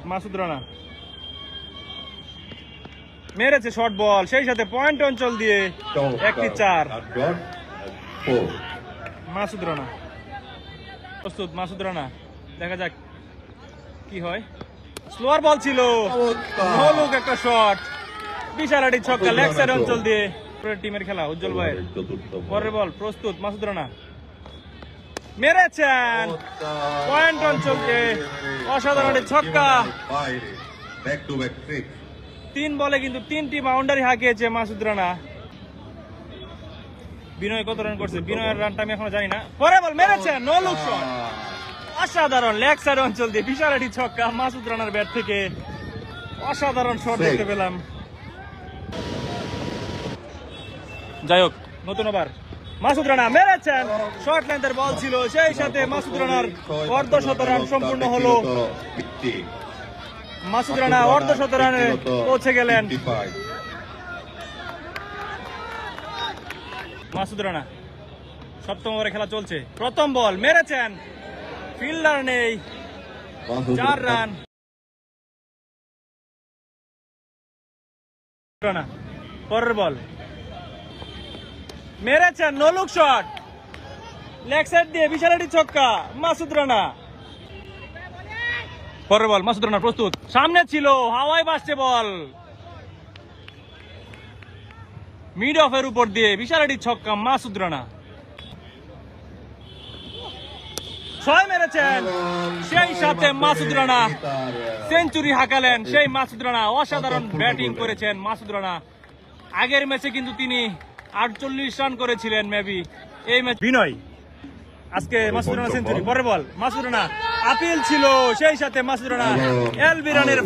মাসুদ রানা মেরেছে short ball, সেই সাথে পয়েন্ট অঞ্চল দিয়ে একটি 4। মাসুদ রানা প্রস্তুত, মাসুদ রানা দেখা যাক কি হয়। স্লোয়ার বল ছিল, নলুক একটা শট, বিশাল একটি ছক্কা লেগ সাইড অঞ্চল দিয়ে। টিমের খেলা উজ্জ্বল ভাইয়ের পরের বল প্রস্তুত, মাসুদ রানা মেরেছেন পয়েন্ট অঞ্চল দিয়ে অসাধারণ ছক্কা। 3 বলে কিন্তু 3টি বাউন্ডারি হাঁকিয়েছে মাসুদ রানা। বিনয় কত রান করছে, বিনয়ের রানটা আমি এখনো জানি না। পরে বল মেরেছেন, নো লুক শট, অসাধারণ লেগ সাইড অঞ্চল দিয়ে বিশাল একটি ছক্কা মাসুদ রানার ব্যাট থেকে। অসাধারণ শট দেখতে পেলাম। যাই হোক, নতুন ওভার মাসুদ রানা মেরেছেন, শর্ট লেন্থের বল ছিল, সেই সাথে মাসুদ রানার অর্ধশত রান সম্পূর্ণ হলো। মাসুদ রানা অর্ধশত রানে পৌঁছে গেলেন। মাসুদ রানা সপ্তম ওভারে খেলা চলছে, প্রথম বল মেরেছেন, ফিল্ডার নেই, 4 রান। রানা পরের বল মেরেছেন, no look shot, leg side দিয়ে বিশাল একটি ছক্কা মাসুদ রানা। পরের বল মাসুদ রানা প্রস্তুত, সামনে ছিল, হাওয়ায় ভাসছে বল, মিড অফের উপর দিয়ে বিশাল একটি ছক্কা মাসুদ রানা। 6 মেরেছেন, সেই সাথে মাসুদ রানা সেঞ্চুরি হাঁকালেন। সেই মাসুদ রানা অসাধারণ ব্যাটিং করেছেন মাসুদ রানা। আগের ম্যাচে কিন্তু তিনি 48 রান করেছিলেন মেবি, এই ম্যাচ বিনয়। আজকে মাসুদ রানা সেঞ্চুরি। পরের বল মাসুদ রানা আপিল ছিল, সেই সাথে মাসুদ রানা এলবি রানের